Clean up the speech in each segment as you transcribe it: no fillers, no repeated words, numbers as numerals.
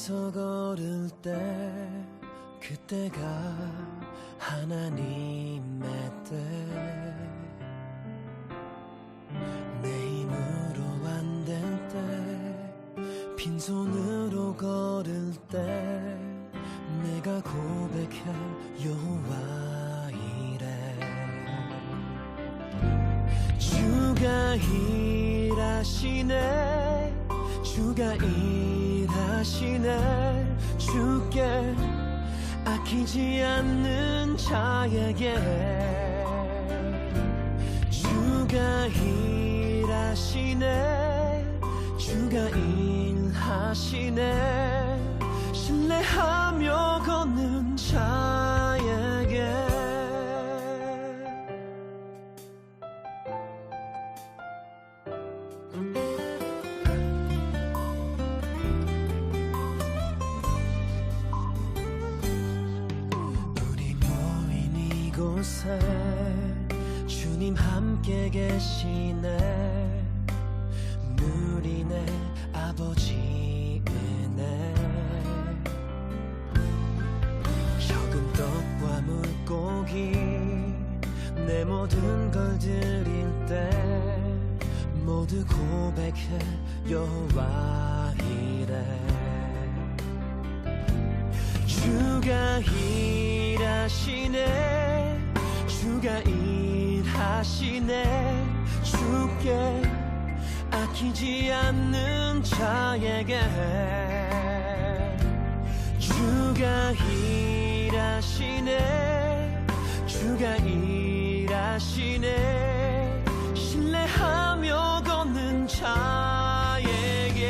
앞에서 걸을 때 그때가 하나님의 때 내 힘으로 안 될 때 빈손으로 걸을 때 내가 고백할 여호와 이래 주가 일하시네 주가 일하시네 주께 아끼지 않는 자에게 주가 일하시네 주가 일하시네 신뢰하며 걷는 자에게 우리 모인 이곳에 주님 함께 계시네 누리네 아버지 은혜 적은 떡과 물고기 내 모든 걸 드릴 때 모두 고백해 여호와 이래 주가 일하시네 주가 일하시네 주께 아끼지 않는 자에게 주가 일하시네 주가 일하시네 신뢰하며 걷는 자에게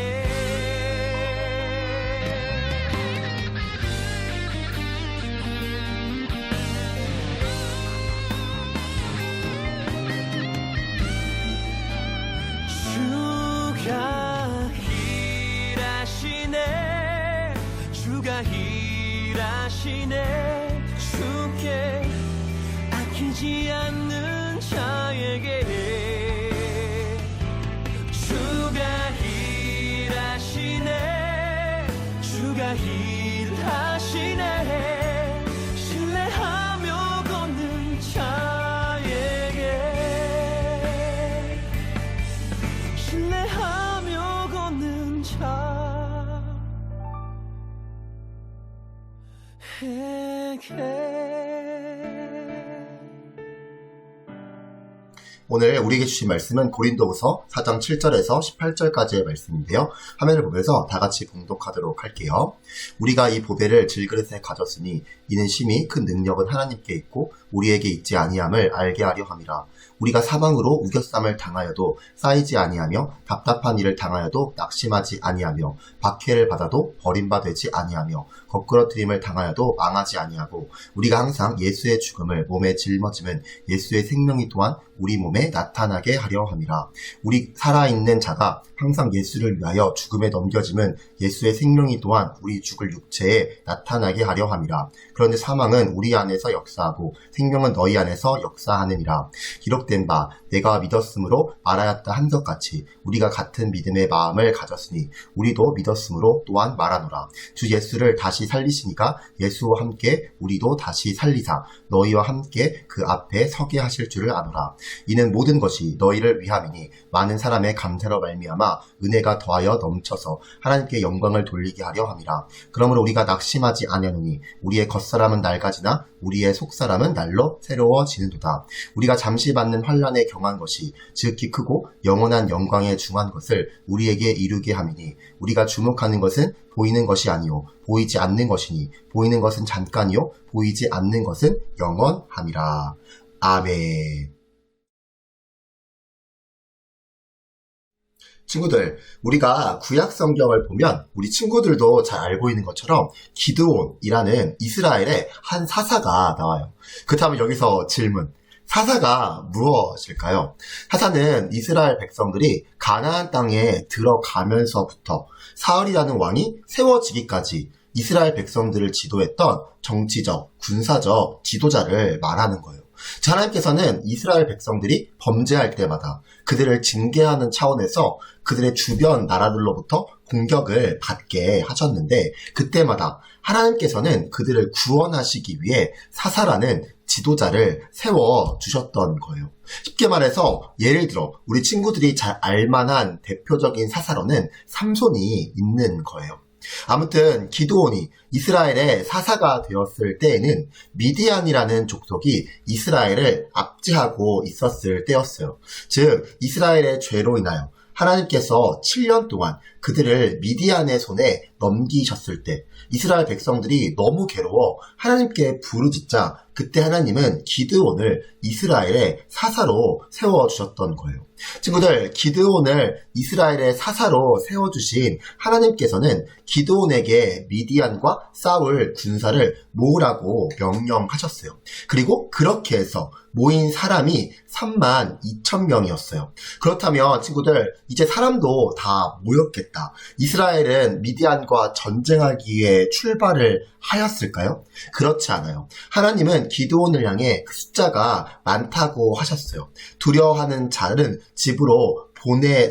주가 일하시네 주께 아끼지 않는 자에게 주가 일하시네 주가 일하시네 신뢰하며 걷는 자에게 신뢰하며 걷는 오늘 우리에게 주신 말씀은 고린도후서 4장 7절에서 18절까지의 말씀인데요. 화면을 보면서 다 같이 봉독하도록 할게요. 우리가 이 보배를 질그릇에 가졌으니 이는 심히 큰 능력은 하나님께 있고 우리에게 있지 아니함을 알게 하려 함이라. 우리가 사망으로 우겨쌈을 당하여도 쌓이지 아니하며 답답한 일을 당하여도 낙심하지 아니하며 박해를 받아도 버림받지 아니하며 거꾸러뜨림을 당하여도 망하지 아니하고 우리가 항상 예수의 죽음을 몸에 짊어지면 예수의 생명이 또한 우리 몸에 나타나게 하려 함이라. 우리 살아있는 자가 항상 예수를 위하여 죽음에 넘겨짐은 예수의 생명이 또한 우리 죽을 육체에 나타나게 하려 함이라. 그런데 사망은 우리 안에서 역사하고 생명은 너희 안에서 역사하느니라. 기록된 바 내가 믿었으므로 말하였다 한 것 같이 우리가 같은 믿음의 마음을 가졌으니 우리도 믿었으므로 또한 말하노라. 주 예수를 다시 살리시니까 예수와 함께 우리도 다시 살리사 너희와 함께 그 앞에 서게 하실 줄을 아노라. 이는 모든 것이 너희를 위함이니 많은 사람의 감사로 말미암아 은혜가 더하여 넘쳐서 하나님께 영광을 돌리게 하려 함이라. 그러므로 우리가 낙심하지 아니하노니 우리의 겉사람은 낡아지나 우리의 속사람은 날로 새로워지는도다. 우리가 잠시 받는 환난에 경한 것이 지극히 크고 영원한 영광에 중한 것을 우리에게 이루게 함이니 우리가 주목하는 것은 보이는 것이 아니요 보이지 않는 것이니 보이는 것은 잠깐이요 보이지 않는 것은 영원함이라. 아멘. 친구들, 우리가 구약 성경을 보면 우리 친구들도 잘 알고 있는 것처럼 기드온이라는 이스라엘의 한 사사가 나와요. 그렇다면 여기서 질문, 사사가 무엇일까요? 사사는 이스라엘 백성들이 가나안 땅에 들어가면서부터 사울이라는 왕이 세워지기까지 이스라엘 백성들을 지도했던 정치적, 군사적 지도자를 말하는 거예요. 하나님께서는 이스라엘 백성들이 범죄할 때마다 그들을 징계하는 차원에서 그들의 주변 나라들로부터 공격을 받게 하셨는데, 그때마다 하나님께서는 그들을 구원하시기 위해 사사라는 지도자를 세워주셨던 거예요. 쉽게 말해서 예를 들어 우리 친구들이 잘 알만한 대표적인 사사로는 삼손이 있는 거예요. 아무튼 기드온이 이스라엘의 사사가 되었을 때에는 미디안이라는 족속이 이스라엘을 압제하고 있었을 때였어요. 즉 이스라엘의 죄로 인하여 하나님께서 7년 동안 그들을 미디안의 손에 넘기셨을 때 이스라엘 백성들이 너무 괴로워 하나님께 부르짖자 그때 하나님은 기드온을 이스라엘의 사사로 세워주셨던 거예요. 친구들, 기드온을 이스라엘의 사사로 세워주신 하나님께서는 기드온에게 미디안과 싸울 군사를 모으라고 명령하셨어요. 그리고 그렇게 해서 모인 사람이 32,000명이었어요. 그렇다면 친구들, 이제 사람도 다 모였겠다. 이스라엘은 미디안과 전쟁하기 위해 출발을 하였을까요? 그렇지 않아요. 하나님은 기드온을 향해 그 숫자가 많다고 하셨어요. 두려워하는 자는 집으로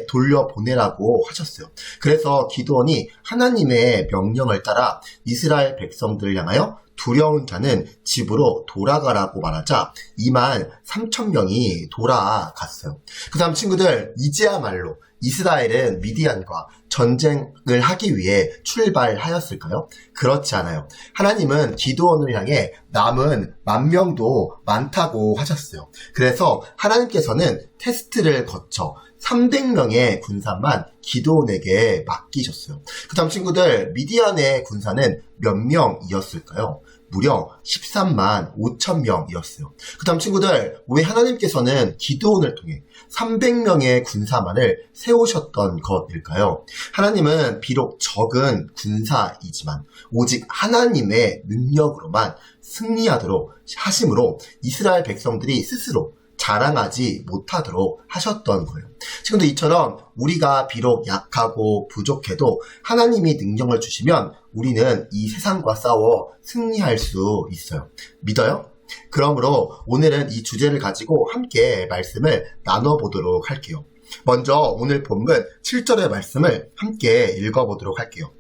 돌려보내라고 하셨어요. 그래서 기드온이 하나님의 명령을 따라 이스라엘 백성들을 향하여 두려운 자는 집으로 돌아가라고 말하자 23,000명이 돌아갔어요. 그 다음 친구들, 이제야말로 이스라엘은 미디안과 전쟁을 하기 위해 출발하였을까요? 그렇지 않아요. 하나님은 기드온을 향해 남은 10,000명도 많다고 하셨어요. 그래서 하나님께서는 테스트를 거쳐 300명의 군사만 기드온에게 맡기셨어요. 그 다음 친구들, 미디안의 군사는 몇 명이었을까요? 무려 135,000명이었어요. 그 다음 친구들, 왜 하나님께서는 기드온을 통해 300명의 군사만을 세우셨던 것일까요? 하나님은 비록 적은 군사이지만 오직 하나님의 능력으로만 승리하도록 하심으로 이스라엘 백성들이 스스로 자랑하지 못하도록 하셨던 거예요. 지금도 이처럼 우리가 비록 약하고 부족해도 하나님이 능력을 주시면 우리는 이 세상과 싸워 승리할 수 있어요. 믿어요? 그러므로 오늘은 이 주제를 가지고 함께 말씀을 나눠보도록 할게요. 먼저 오늘 본문 7절의 말씀을 함께 읽어보도록 할게요.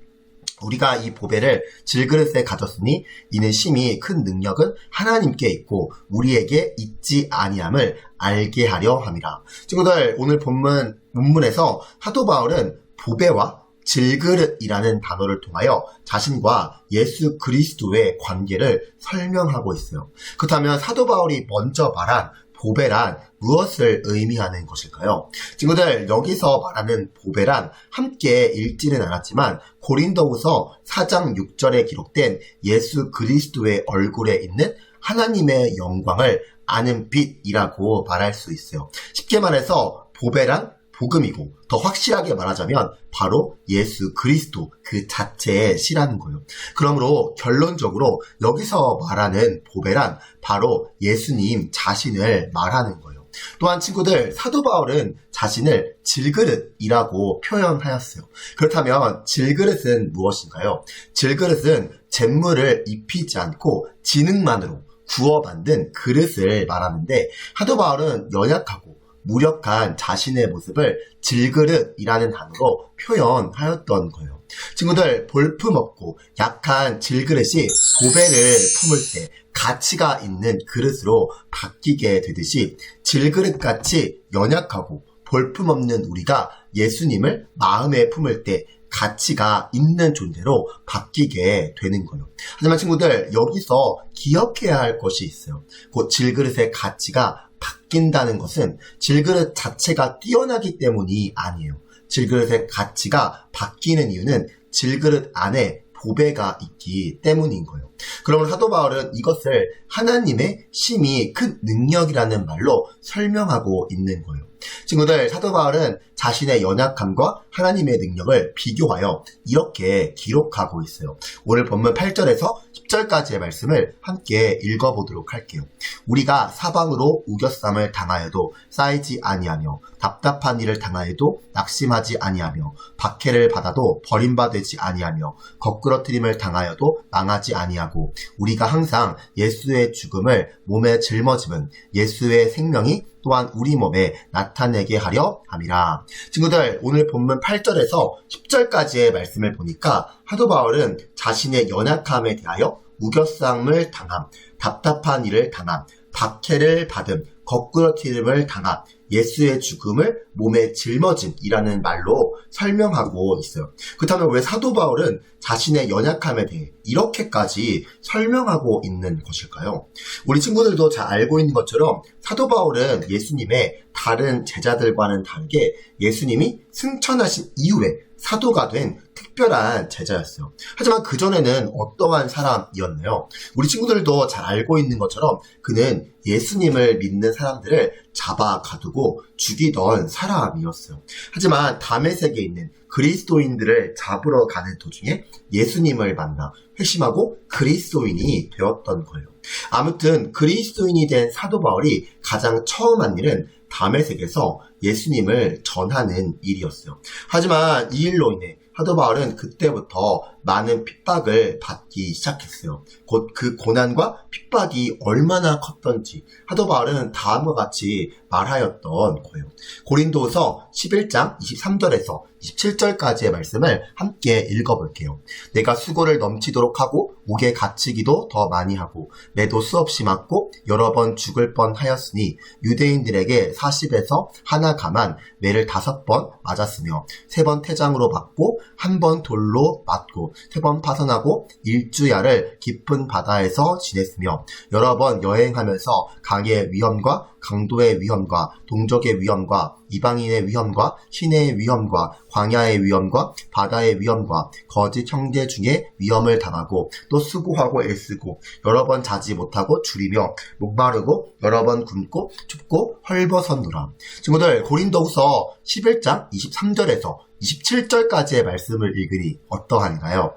우리가 이 보배를 질그릇에 가졌으니 이는 심히 큰 능력은 하나님께 있고 우리에게 있지 아니함을 알게 하려 함이라. 친구들, 오늘 본문에서 사도 바울은 보배와 질그릇이라는 단어를 통하여 자신과 예수 그리스도의 관계를 설명하고 있어요. 그렇다면 사도 바울이 먼저 말한 보배란 무엇을 의미하는 것일까요? 친구들, 여기서 말하는 보배란 함께 읽지는 않았지만 고린도후서 4장 6절에 기록된 예수 그리스도의 얼굴에 있는 하나님의 영광을 아는 빛이라고 말할 수 있어요. 쉽게 말해서 보배란 복음이고 더 확실하게 말하자면 바로 예수 그리스도 그 자체의 시라는 거예요. 그러므로 결론적으로 여기서 말하는 보배란 바로 예수님 자신을 말하는 거예요. 또한 친구들, 사도 바울은 자신을 질그릇이라고 표현하였어요. 그렇다면 질그릇은 무엇인가요? 질그릇은 재물을 입히지 않고 지능만으로 구워 만든 그릇을 말하는데, 사도 바울은 연약하고 무력한 자신의 모습을 질그릇이라는 단어로 표현하였던 거예요. 친구들, 볼품없고 약한 질그릇이 보배를 품을 때 가치가 있는 그릇으로 바뀌게 되듯이 질그릇같이 연약하고 볼품없는 우리가 예수님을 마음에 품을 때 가치가 있는 존재로 바뀌게 되는 거예요. 하지만 친구들, 여기서 기억해야 할 것이 있어요. 곧 질그릇의 가치가 바뀐다는 것은 질그릇 자체가 뛰어나기 때문이 아니에요. 질그릇의 가치가 바뀌는 이유는 질그릇 안에 보배가 있기 때문인 거예요. 그러면 사도 바울은 이것을 하나님의 심히 큰 능력이라는 말로 설명하고 있는 거예요. 친구들, 사도 바울은 자신의 연약함과 하나님의 능력을 비교하여 이렇게 기록하고 있어요. 오늘 본문 8절에서 10절까지의 말씀을 함께 읽어보도록 할게요. 우리가 사방으로 우겨쌈을 당하여도 쌓이지 아니하며 답답한 일을 당하여도 낙심하지 아니하며 박해를 받아도 버림받지 아니하며 거꾸러뜨림을 당하여도 망하지 아니하고 우리가 항상 예수의 죽음을 몸에 짊어짐은 예수의 생명이 또한 우리 몸에 나타내게 하려 함이라. 친구들, 오늘 본문 8절에서 10절까지의 말씀을 보니까 사도 바울은 자신의 연약함에 대하여 우겨쌈을 당함, 답답한 일을 당함, 박해를 받음, 거꾸러뜨림을 당함, 예수의 죽음을 몸에 짊어짐이라는 말로 설명하고 있어요. 그렇다면 왜 사도 바울은 자신의 연약함에 대해 이렇게까지 설명하고 있는 것일까요? 우리 친구들도 잘 알고 있는 것처럼 사도 바울은 예수님의 다른 제자들과는 다르게 예수님이 승천하신 이후에 사도가 된 특별한 제자였어요. 하지만 그전에는 어떠한 사람이었나요? 우리 친구들도 잘 알고 있는 것처럼 그는 예수님을 믿는 사람들을 잡아 가두고 죽이던 사람이었어요. 하지만 다메섹에 있는 그리스도인들을 잡으러 가는 도중에 예수님을 만나 회심하고 그리스도인이 되었던 거예요. 아무튼 그리스도인이 된 사도 바울이 가장 처음 한 일은 다메섹에서 예수님을 전하는 일이었어요. 하지만 이 일로 인해 사도 바울은 그때부터 많은 핍박을 받기 시작했어요. 곧 그 고난과 핍박이 얼마나 컸던지 사도 바울은 다음과 같이 말하였던 거예요. 고린도서 11장 23절에서 27절까지의 말씀을 함께 읽어볼게요. 내가 수고를 넘치도록 하고 옥에 갇히기도 더 많이 하고 매도 수없이 맞고 여러 번 죽을 뻔하였으니 유대인들에게 40에서 하나 감한 매를 5번 맞았으며 3번 태장으로 받고 1번 돌로 맞고 3번 파선하고 일주야를 깊은 바다에서 지냈으며 여러 번 여행하면서 강의 위험과 강도의 위험과 동족의 위험과 이방인의 위험과 시내의 위험과 광야의 위험과 바다의 위험과 거짓 형제 중에 위험을 당하고 또 수고하고 애쓰고 여러 번 자지 못하고 줄이며 목마르고 여러 번 굶고 춥고 헐벗었노라. 친구들, 고린도후서 11장 23절에서 27절까지의 말씀을 읽으니 어떠한가요?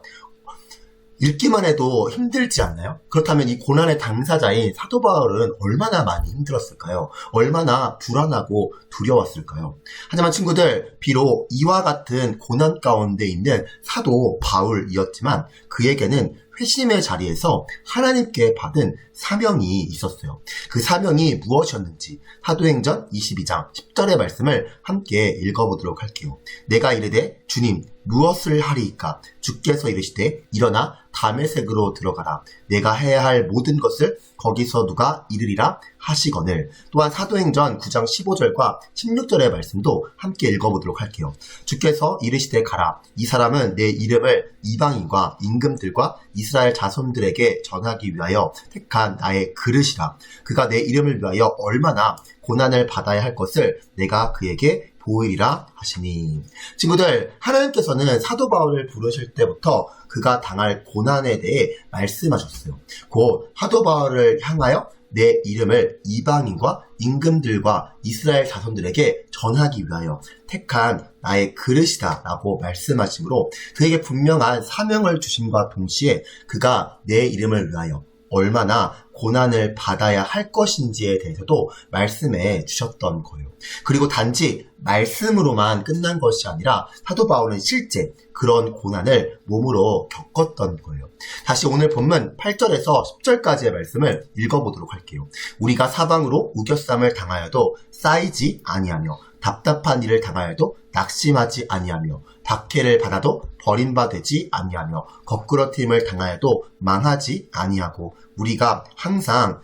읽기만 해도 힘들지 않나요? 그렇다면 이 고난의 당사자인 사도 바울은 얼마나 많이 힘들었을까요? 얼마나 불안하고 두려웠을까요? 하지만 친구들, 비록 이와 같은 고난 가운데 있는 사도 바울이었지만 그에게는 회심의 자리에서 하나님께 받은 사명이 있었어요. 그 사명이 무엇이었는지 사도행전 22장 10절의 말씀을 함께 읽어보도록 할게요. 내가 이르되 주님 무엇을 하리이까? 주께서 이르시되 일어나 다메섹으로 들어가라. 내가 해야 할 모든 것을 거기서 누가 이르리라 하시거늘. 또한 사도행전 9장 15절과 16절의 말씀도 함께 읽어보도록 할게요. 주께서 이르시되 가라. 이 사람은 내 이름을 이방인과 임금들과 이스라엘 자손들에게 전하기 위하여 택한 나의 그릇이라. 그가 내 이름을 위하여 얼마나 고난을 받아야 할 것을 내가 그에게 보이리라 하시니. 친구들, 하나님께서는 사도 바울을 부르실 때부터 그가 당할 고난에 대해 말씀하셨어요. 곧 사도 바울을 향하여 내 이름을 이방인과 임금들과 이스라엘 자손들에게 전하기 위하여 택한 나의 그릇이다 라고 말씀하시므로 그에게 분명한 사명을 주심과 동시에 그가 내 이름을 위하여 얼마나 고난을 받아야 할 것인지에 대해서도 말씀해 주셨던 거예요. 그리고 단지 말씀으로만 끝난 것이 아니라 사도 바울은 실제 그런 고난을 몸으로 겪었던 거예요. 다시 오늘 본문 8절에서 10절까지의 말씀을 읽어보도록 할게요. 우리가 사방으로 우겨쌈을 당하여도 쌓이지 아니하며 답답한 일을 당하여도 낙심하지 아니하며 박해를 받아도 버림받지 아니하며 거꾸러뜨림을 당하여도 망하지 아니하고 우리가 항상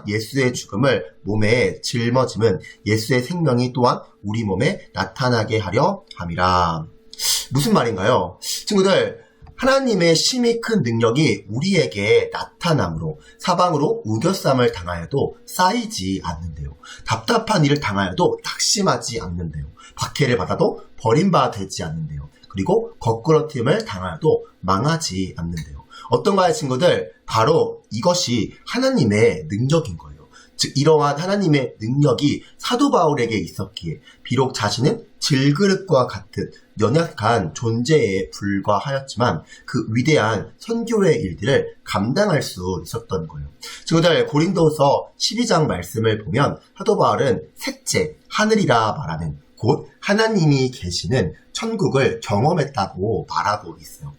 예수의 죽음을 몸에 짊어짐은 예수의 생명이 또한 우리 몸에 나타나게 하려 함이라. 무슨 말인가요? 친구들, 하나님의 심히 큰 능력이 우리에게 나타남으로 사방으로 우겨쌈을 당하여도 쌓이지 않는데요. 답답한 일을 당하여도 낙심하지 않는데요. 박해를 받아도 버림받지 않는데요. 그리고 거꾸러뜨림을 당하여도 망하지 않는데요. 어떤가요, 친구들? 바로 이것이 하나님의 능력인 거예요. 즉 이러한 하나님의 능력이 사도 바울에게 있었기에 비록 자신은 질그릇과 같은 연약한 존재에 불과하였지만 그 위대한 선교의 일들을 감당할 수 있었던 거예요. 친구들, 고린도서 12장 말씀을 보면 사도 바울은 셋째 하늘이라 말하는 곧 하나님이 계시는 천국을 경험했다고 말하고 있어요.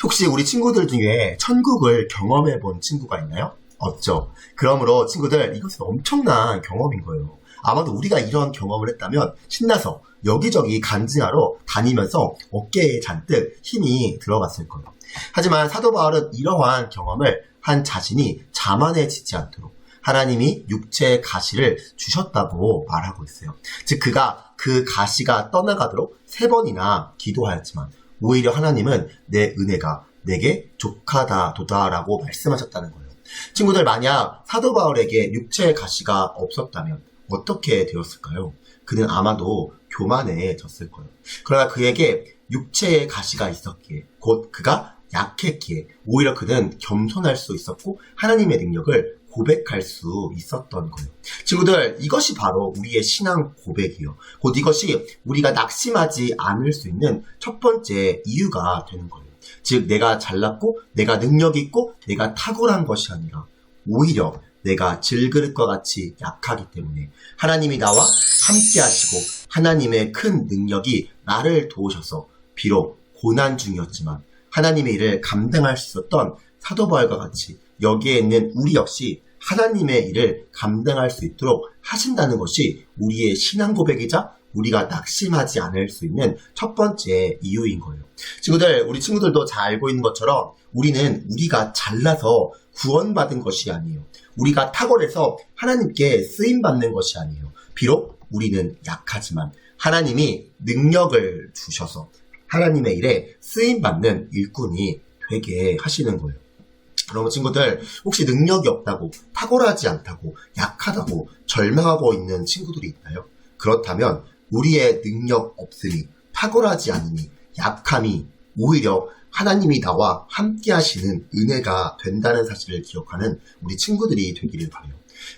혹시 우리 친구들 중에 천국을 경험해 본 친구가 있나요? 없죠. 그러므로 친구들, 이것은 엄청난 경험인 거예요. 아마도 우리가 이런 경험을 했다면 신나서 여기저기 간증하러 다니면서 어깨에 잔뜩 힘이 들어갔을 거예요. 하지만 사도 바울은 이러한 경험을 한 자신이 자만해지지 않도록 하나님이 육체의 가시를 주셨다고 말하고 있어요. 즉 그가 그 가시가 떠나가도록 3번이나 기도하였지만 오히려 하나님은 내 은혜가 내게 족하다도다라고 말씀하셨다는 거예요. 친구들, 만약 사도 바울에게 육체의 가시가 없었다면 어떻게 되었을까요? 그는 아마도 교만해졌을 거예요. 그러나 그에게 육체의 가시가 있었기에 곧 그가 약했기에 오히려 그는 겸손할 수 있었고 하나님의 능력을 고백할 수 있었던 거예요. 친구들, 이것이 바로 우리의 신앙 고백이요. 곧 이것이 우리가 낙심하지 않을 수 있는 첫 번째 이유가 되는 거예요. 즉 내가 잘났고 내가 능력이 있고 내가 탁월한 것이 아니라 오히려 내가 질그릇과 같이 약하기 때문에 하나님이 나와 함께 하시고 하나님의 큰 능력이 나를 도우셔서 비록 고난 중이었지만 하나님의 일을 감당할 수 있었던 사도 바울과 같이 여기에 있는 우리 역시 하나님의 일을 감당할 수 있도록 하신다는 것이 우리의 신앙 고백이자 우리가 낙심하지 않을 수 있는 첫 번째 이유인 거예요. 친구들, 우리 친구들도 잘 알고 있는 것처럼 우리가 잘나서 구원받은 것이 아니에요. 우리가 탁월해서 하나님께 쓰임받는 것이 아니에요. 비록 우리는 약하지만 하나님이 능력을 주셔서 하나님의 일에 쓰임받는 일꾼이 되게 하시는 거예요. 그러면 친구들, 혹시 능력이 없다고, 탁월하지 않다고, 약하다고 절망하고 있는 친구들이 있나요? 그렇다면 우리의 능력 없음이, 탁월하지 않음이, 약함이 오히려 하나님이 나와 함께 하시는 은혜가 된다는 사실을 기억하는 우리 친구들이 되기를 바라요.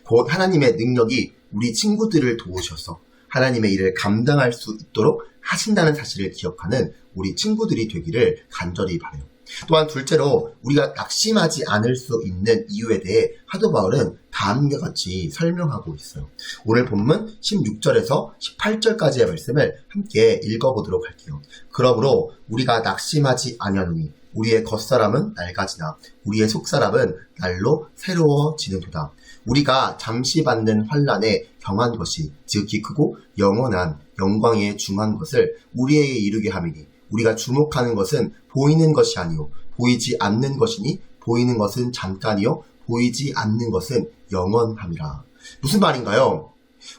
곧 하나님의 능력이 우리 친구들을 도우셔서 하나님의 일을 감당할 수 있도록 하신다는 사실을 기억하는 우리 친구들이 되기를 간절히 바라요. 또한 둘째로 우리가 낙심하지 않을 수 있는 이유에 대해 사도 바울은 다음과 같이 설명하고 있어요. 오늘 본문 16절에서 18절까지의 말씀을 함께 읽어보도록 할게요. 그러므로 우리가 낙심하지 아니하노니 우리의 겉사람은 낡아지나 우리의 속사람은 날로 새로워지는도다. 우리가 잠시 받는 환난에 경한 것이 즉 기크고 영원한 영광에 중한 것을 우리에게 이루게 함이니 우리가 주목하는 것은 보이는 것이 아니요 보이지 않는 것이니 보이는 것은 잠깐이요 보이지 않는 것은 영원함이라. 무슨 말인가요?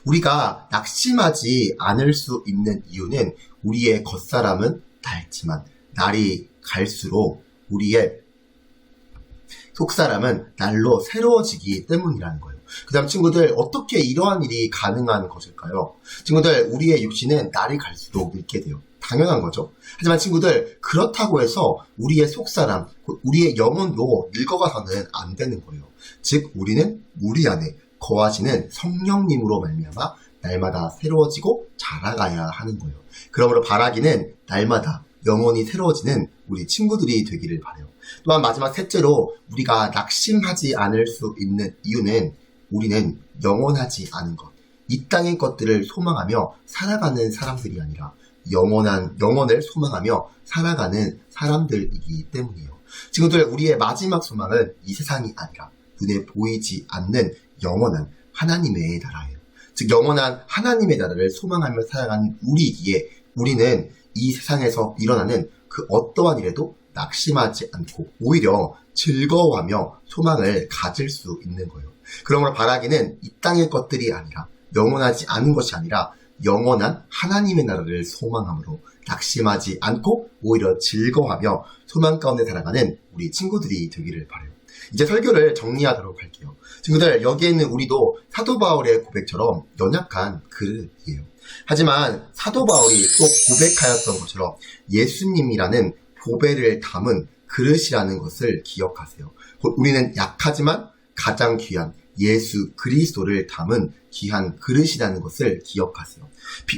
우리가 낙심하지 않을 수 있는 이유는 우리의 겉사람은 닳지만 날이 갈수록 우리의 속사람은 날로 새로워지기 때문이라는 거예요. 그 다음 친구들, 어떻게 이러한 일이 가능한 것일까요? 친구들, 우리의 육신은 날이 갈수록 늙게 돼요. 당연한 거죠. 하지만 친구들, 그렇다고 해서 우리의 속사람, 우리의 영혼도 늙어가서는 안 되는 거예요. 즉 우리는 우리 안에 거하시는 성령님으로 말미암아 날마다 새로워지고 자라가야 하는 거예요. 그러므로 바라기는 날마다 영혼이 새로워지는 우리 친구들이 되기를 바라요. 또한 마지막 셋째로 우리가 낙심하지 않을 수 있는 이유는 우리는 영원하지 않은 것, 이 땅의 것들을 소망하며 살아가는 사람들이 아니라 영원을 소망하며 살아가는 사람들이기 때문이에요. 친구들, 우리의 마지막 소망은 이 세상이 아니라 눈에 보이지 않는 영원한 하나님의 나라예요. 즉 영원한 하나님의 나라를 소망하며 살아가는 우리이기에 우리는 이 세상에서 일어나는 그 어떠한 일에도 낙심하지 않고 오히려 즐거워하며 소망을 가질 수 있는 거예요. 그러므로 바라기는 이 땅의 것들이 아니라 영원하지 않은 것이 아니라 영원한 하나님의 나라를 소망함으로 낙심하지 않고 오히려 즐거워하며 소망 가운데 살아가는 우리 친구들이 되기를 바라요. 이제 설교를 정리하도록 할게요. 친구들, 여기에 있는 우리도 사도 바울의 고백처럼 연약한 그릇이에요. 하지만 사도 바울이 또 고백하였던 것처럼 예수님이라는 보배를 담은 그릇이라는 것을 기억하세요. 곧 우리는 약하지만 가장 귀한 예수 그리스도를 담은 귀한 그릇이라는 것을 기억하세요.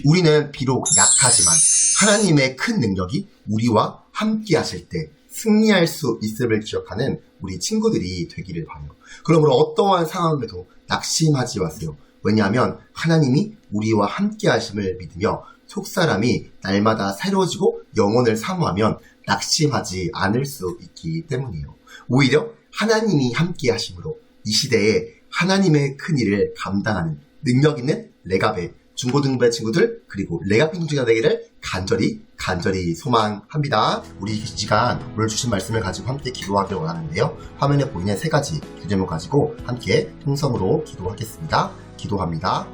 우리는 비록 약하지만 하나님의 큰 능력이 우리와 함께 하실 때 승리할 수 있음을 기억하는 우리 친구들이 되기를 바라요. 그러므로 어떠한 상황에도 낙심하지 마세요. 왜냐하면 하나님이 우리와 함께 하심을 믿으며 속사람이 날마다 새로워지고 영혼을 사모하면 낙심하지 않을 수 있기 때문이에요. 오히려 하나님이 함께 하심으로 이 시대에 하나님의 큰 일을 감당하는 능력 있는 레가베 중고등부의 친구들 그리고 레가핑 동지가 되기를 간절히 소망합니다. 우리 이 시간 오늘 주신 말씀을 가지고 함께 기도하길 원하는데요. 화면에 보이는 3가지 주제목 가지고 함께 통성으로 기도하겠습니다. 기도합니다.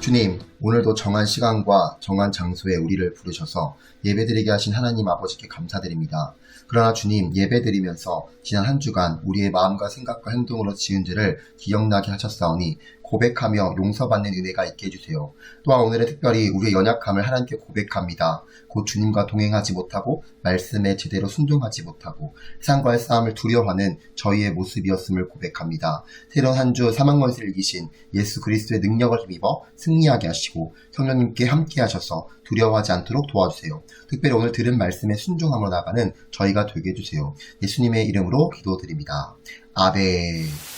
주님, 오늘도 정한 시간과 정한 장소에 우리를 부르셔서 예배드리게 하신 하나님 아버지께 감사드립니다. 그러나 주님, 예배드리면서 지난 한 주간 우리의 마음과 생각과 행동으로 지은 죄를 기억나게 하셨사오니 고백하며 용서받는 은혜가 있게 해주세요. 또한 오늘은 특별히 우리의 연약함을 하나님께 고백합니다. 곧 주님과 동행하지 못하고 말씀에 제대로 순종하지 못하고 세상과의 싸움을 두려워하는 저희의 모습이었음을 고백합니다. 새로운 한 주 사망권세를 이기신 예수 그리스도의 능력을 힘입어 승리하게 하시고 성령님께 함께 하셔서 두려워하지 않도록 도와주세요. 특별히 오늘 들은 말씀에 순종함으로 나가는 저희가 되게 해주세요. 예수님의 이름으로 기도드립니다. 아멘.